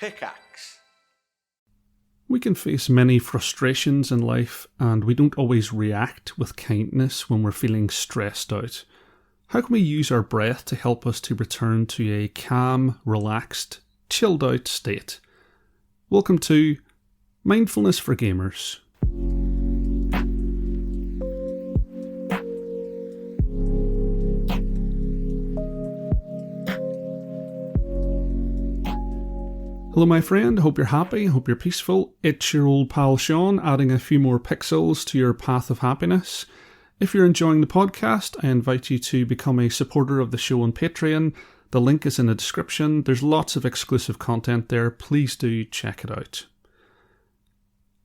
Pickaxe. We can face many frustrations in life, and we don't always react with kindness when we're feeling stressed out. How can we use our breath to help us to return to a calm, relaxed, chilled out state? Welcome to Mindfulness for Gamers. Hello my friend, hope you're happy, hope you're peaceful. It's your old pal Sean, adding a few more pixels to your path of happiness. If you're enjoying the podcast, I invite you to become a supporter of the show on Patreon. The link is in the description. There's lots of exclusive content there. Please do check it out.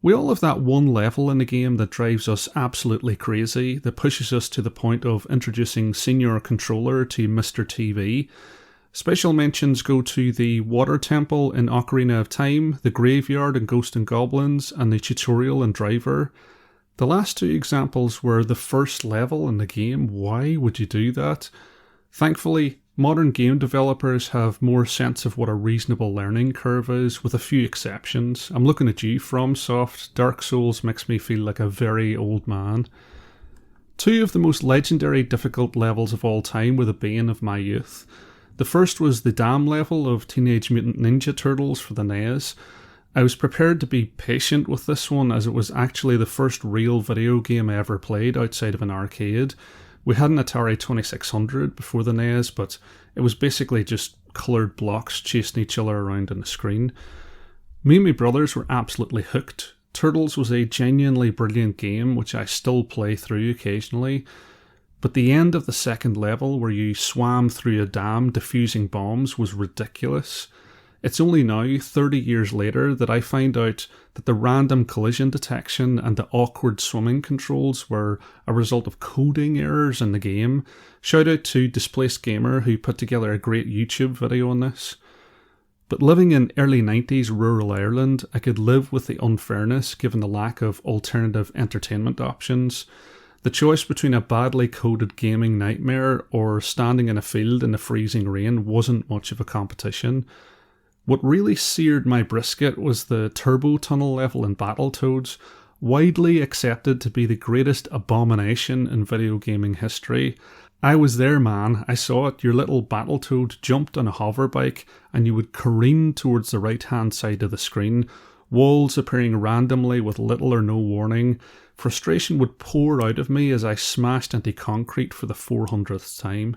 We all have that one level in the game that drives us absolutely crazy, that pushes us to the point of introducing Senior Controller to Mr. TV. Special mentions go to the Water Temple in Ocarina of Time, the Graveyard in Ghosts and Goblins, and the tutorial in Driver. The last two examples were the first level in the game. Why would you do that? Thankfully, modern game developers have more sense of what a reasonable learning curve is, with a few exceptions. I'm looking at you, FromSoft. Dark Souls makes me feel like a very old man. Two of the most legendary difficult levels of all time were the bane of my youth. The first was the dam level of Teenage Mutant Ninja Turtles for the NES. I was prepared to be patient with this one, as it was actually the first real video game I ever played outside of an arcade. We had an Atari 2600 before the NES, but it was basically just coloured blocks chasing each other around on the screen. Me and my brothers were absolutely hooked. Turtles was a genuinely brilliant game, which I still play through occasionally. But the end of the second level, where you swam through a dam defusing bombs, was ridiculous. It's only now, 30 years later, that I find out that the random collision detection and the awkward swimming controls were a result of coding errors in the game. Shout out to Displaced Gamer, who put together a great YouTube video on this. But living in early 90s rural Ireland, I could live with the unfairness given the lack of alternative entertainment options. The choice between a badly coded gaming nightmare or standing in a field in the freezing rain wasn't much of a competition. What really seared my brisket was the turbo tunnel level in Battletoads, widely accepted to be the greatest abomination in video gaming history. I was there, man. I saw it. Your little Battletoad jumped on a hoverbike and you would careen towards the right-hand side of the screen, walls appearing randomly with little or no warning. Frustration would pour out of me as I smashed into concrete for the 400th time.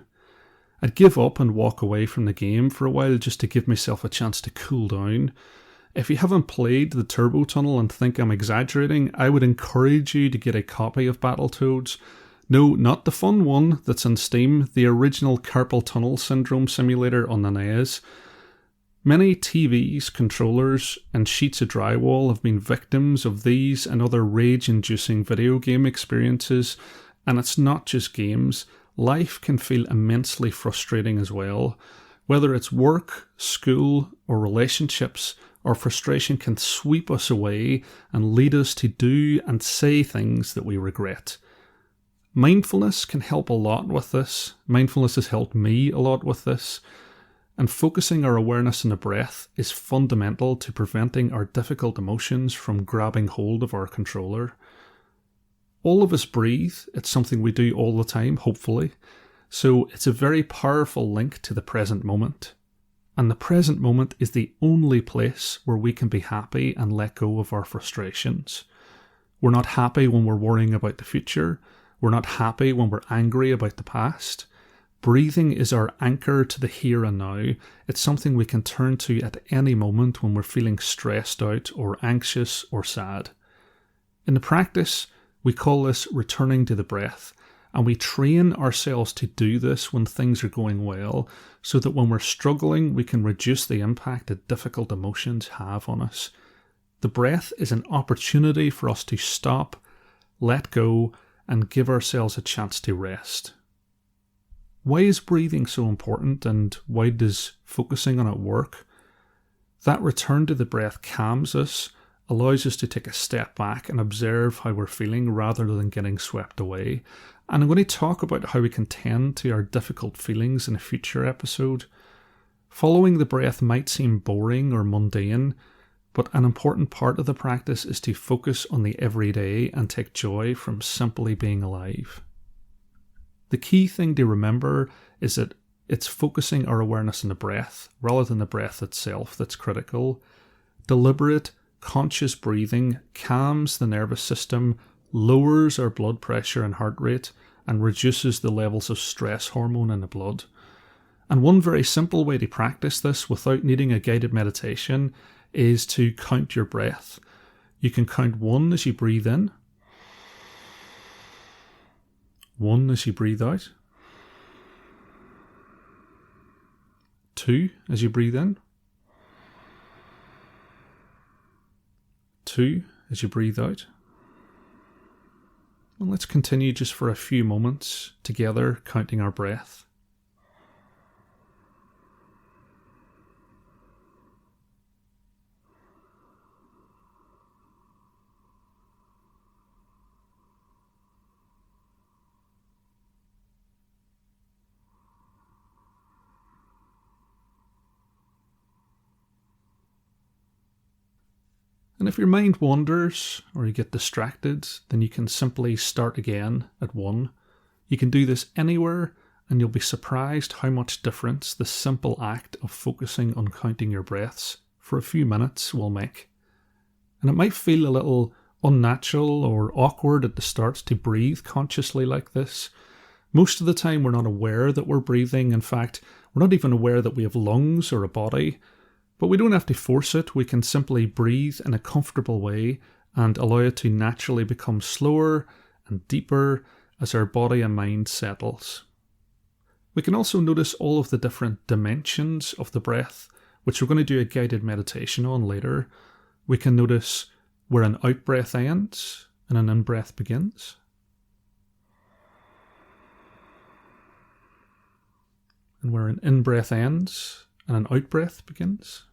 I'd give up and walk away from the game for a while just to give myself a chance to cool down. If you haven't played the Turbo Tunnel and think I'm exaggerating, I would encourage you to get a copy of Battletoads. No, not the fun one that's on Steam, the original carpal tunnel syndrome simulator on the NES. Many TVs, controllers, and sheets of drywall have been victims of these and other rage-inducing video game experiences, and it's not just games. Life can feel immensely frustrating as well. Whether it's work, school, or relationships, our frustration can sweep us away and lead us to do and say things that we regret. Mindfulness can help a lot with this. Mindfulness has helped me a lot with this. And focusing our awareness on the breath is fundamental to preventing our difficult emotions from grabbing hold of our controller. All of us breathe. It's something we do all the time, hopefully. So it's a very powerful link to the present moment. And the present moment is the only place where we can be happy and let go of our frustrations. We're not happy when we're worrying about the future. We're not happy when we're angry about the past. Breathing is our anchor to the here and now. It's something we can turn to at any moment when we're feeling stressed out or anxious or sad. In the practice, we call this returning to the breath, and we train ourselves to do this when things are going well, so that when we're struggling, we can reduce the impact that difficult emotions have on us. The breath is an opportunity for us to stop, let go, and give ourselves a chance to rest. Why is breathing so important, and why does focusing on it work? That return to the breath calms us, allows us to take a step back and observe how we're feeling rather than getting swept away. And I'm going to talk about how we can tend to our difficult feelings in a future episode. Following the breath might seem boring or mundane, but an important part of the practice is to focus on the everyday and take joy from simply being alive. The key thing to remember is that it's focusing our awareness on the breath rather than the breath itself that's critical. Deliberate, conscious breathing calms the nervous system, lowers our blood pressure and heart rate, and reduces the levels of stress hormone in the blood. And one very simple way to practice this without needing a guided meditation is to count your breath. You can count 1 as you breathe in, 1 as you breathe out, 2 as you breathe in, 2 as you breathe out. And let's continue just for a few moments together counting our breath. And if your mind wanders or you get distracted, then you can simply start again at 1. You can do this anywhere, and you'll be surprised how much difference the simple act of focusing on counting your breaths for a few minutes will make. And it might feel a little unnatural or awkward at the start to breathe consciously like this. Most of the time we're not aware that we're breathing. In fact, we're not even aware that we have lungs or a body. But we don't have to force it. We can simply breathe in a comfortable way and allow it to naturally become slower and deeper as our body and mind settles. We can also notice all of the different dimensions of the breath, which we're going to do a guided meditation on later. We can notice where an out-breath ends and an in-breath begins. And where an in-breath ends and an out-breath begins.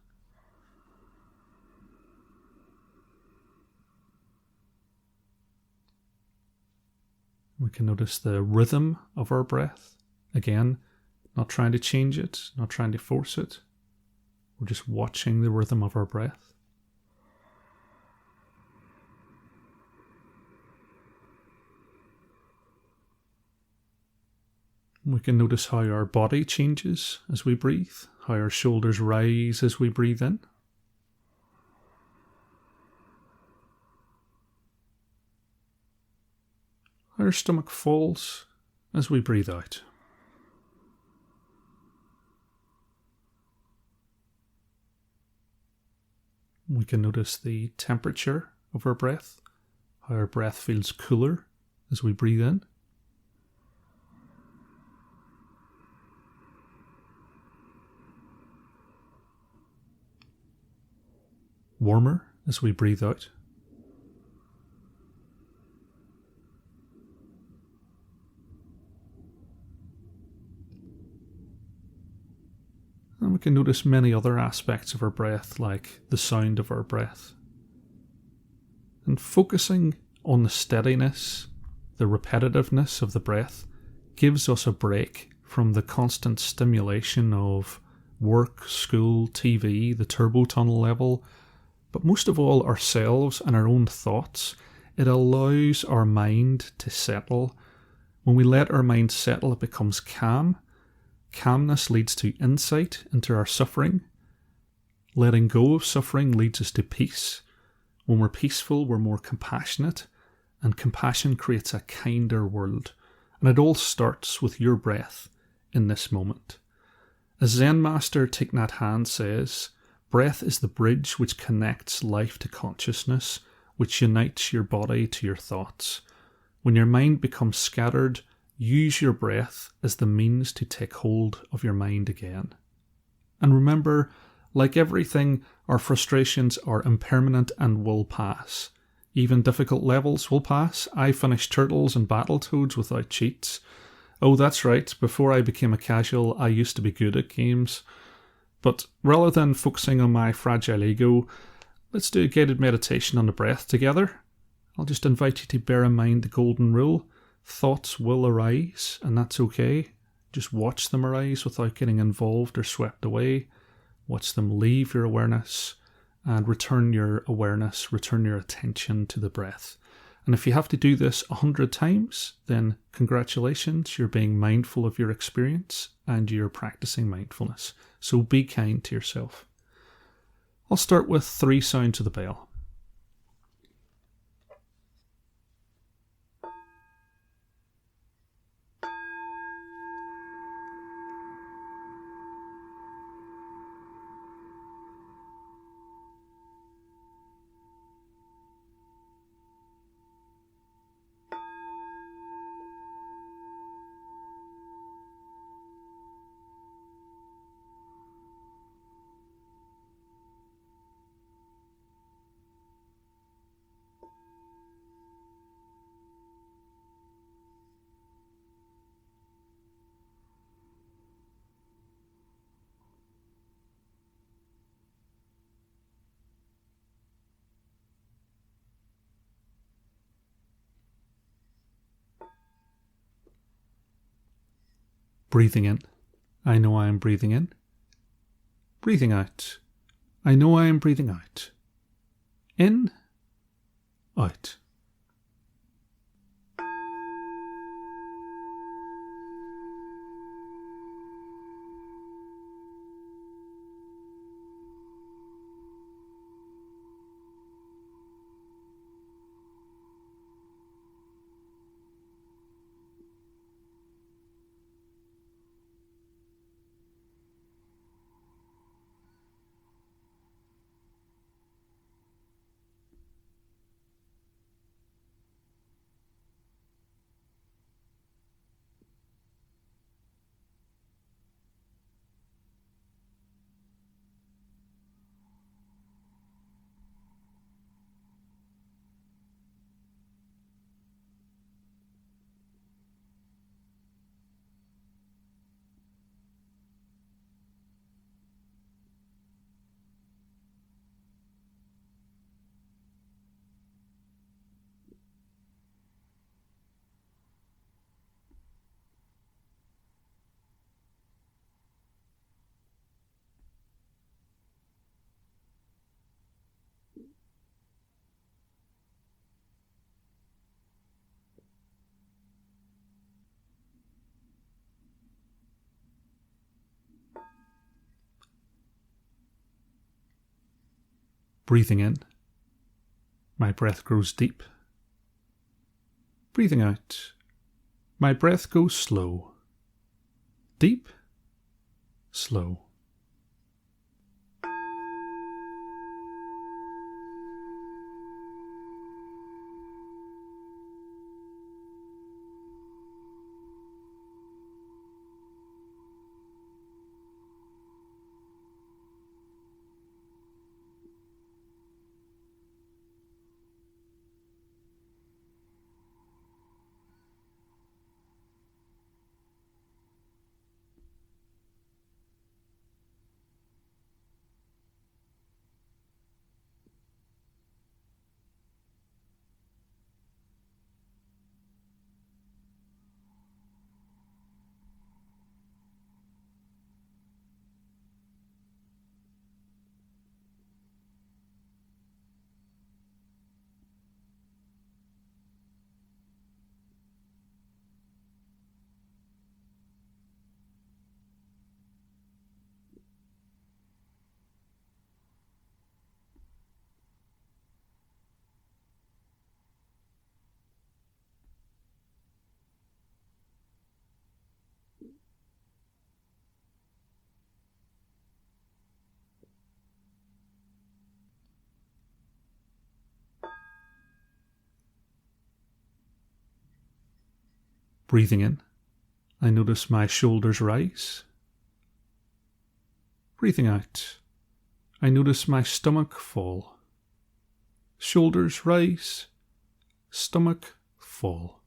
We can notice the rhythm of our breath. Again, not trying to change it, not trying to force it. We're just watching the rhythm of our breath. We can notice how our body changes as we breathe, how our shoulders rise as we breathe in. Our stomach falls as we breathe out. We can notice the temperature of our breath, how our breath feels cooler as we breathe in. Warmer as we breathe out. And we can notice many other aspects of our breath, like the sound of our breath. And focusing on the steadiness, the repetitiveness of the breath gives us a break from the constant stimulation of work, school, TV, the turbo tunnel level, but most of all ourselves and our own thoughts. It allows our mind to settle. When we let our mind settle, it becomes calm. Calmness leads to insight into our suffering. Letting go of suffering leads us to peace. When we're peaceful, we're more compassionate, and compassion creates a kinder world. And it all starts with your breath in this moment. As Zen master Thich Nhat Hanh says, breath is the bridge which connects life to consciousness, which unites your body to your thoughts. When your mind becomes scattered, use your breath as the means to take hold of your mind again. And remember, like everything, our frustrations are impermanent and will pass. Even difficult levels will pass. I finished Turtles and Battletoads without cheats. Oh, that's right, before I became a casual, I used to be good at games. But rather than focusing on my fragile ego, let's do a guided meditation on the breath together. I'll just invite you to bear in mind the golden rule. Thoughts will arise, and that's okay. Just watch them arise without getting involved or swept away. Watch them leave your awareness and return your awareness, return your attention to the breath. And if you have to do this 100 times, then congratulations, you're being mindful of your experience and you're practicing mindfulness. So be kind to yourself. I'll start with 3 sounds of the bell. Breathing in. I know I am breathing in. Breathing out. I know I am breathing out. In, out. Breathing in. My breath grows deep. Breathing out. My breath goes slow. Deep, slow. Breathing in. I notice my shoulders rise. Breathing out. I notice my stomach fall. Shoulders rise. Stomach fall.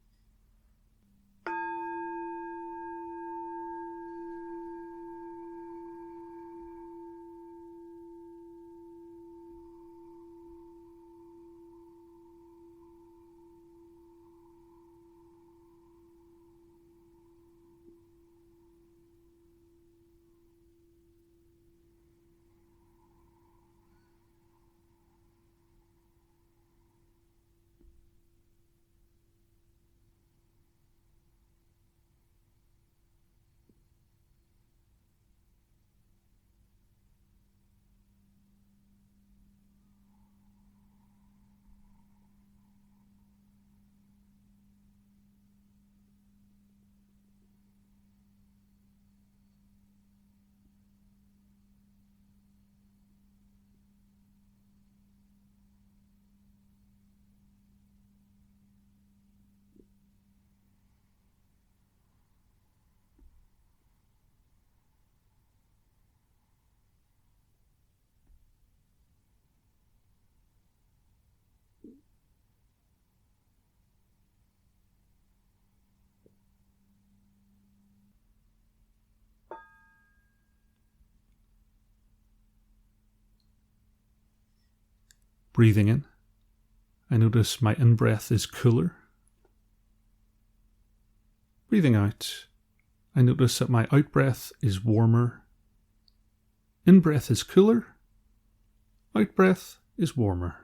Breathing in, I notice my in-breath is cooler. Breathing out, I notice that my out-breath is warmer. In-breath is cooler, out-breath is warmer.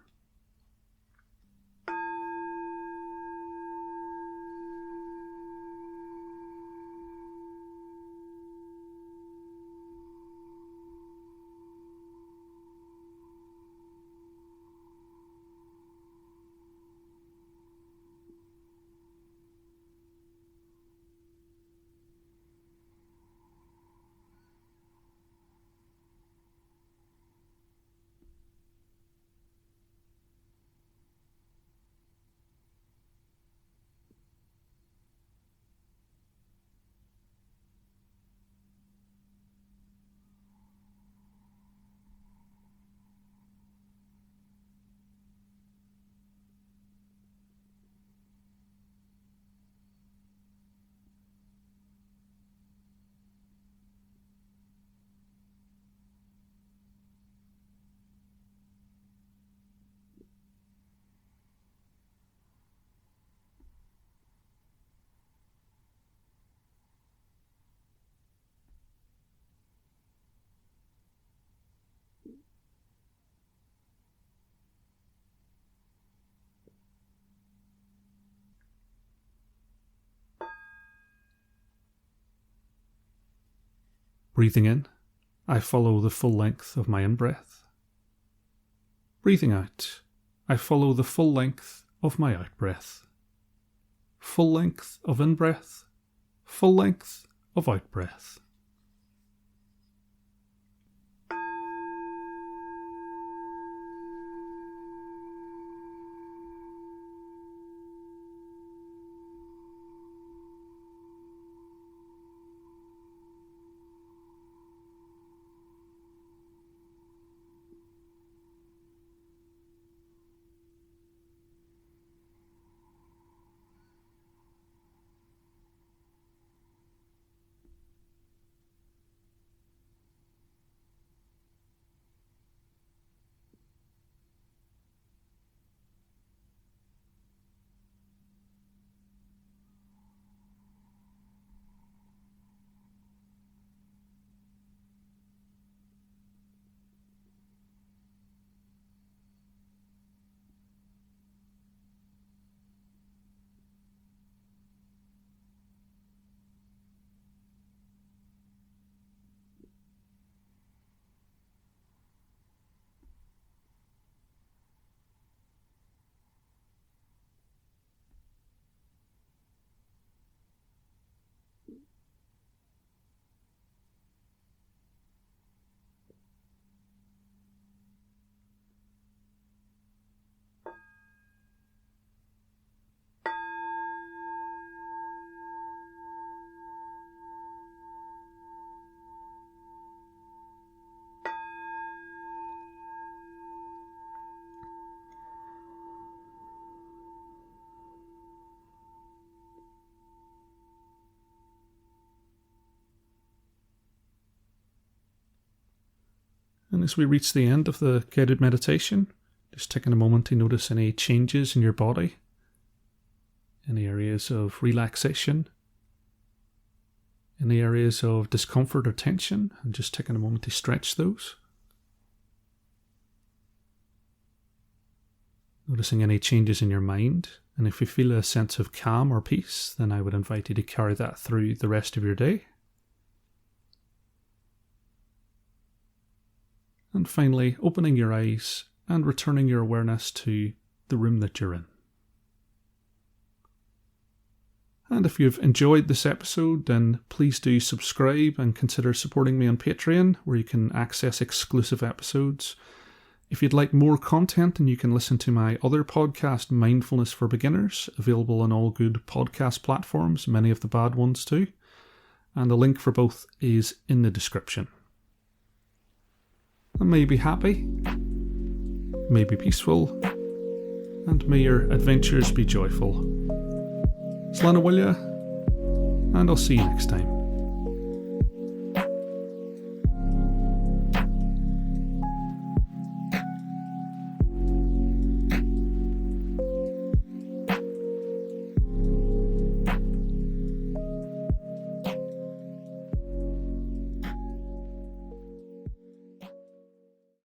Breathing in, I follow the full length of my in-breath. Breathing out, I follow the full length of my out-breath. Full length of in-breath, full length of out-breath. And as we reach the end of the guided meditation, just taking a moment to notice any changes in your body, any areas of relaxation, any areas of discomfort or tension, and just taking a moment to stretch those. Noticing any changes in your mind, and if you feel a sense of calm or peace, then I would invite you to carry that through the rest of your day. And finally, opening your eyes and returning your awareness to the room that you're in. And if you've enjoyed this episode, then please do subscribe and consider supporting me on Patreon, where you can access exclusive episodes. If you'd like more content, then you can listen to my other podcast, Mindfulness for Beginners, available on all good podcast platforms, many of the bad ones too. And the link for both is in the description. And may you be happy, may be peaceful, and may your adventures be joyful. Slán Bhuile, and I'll see you next time.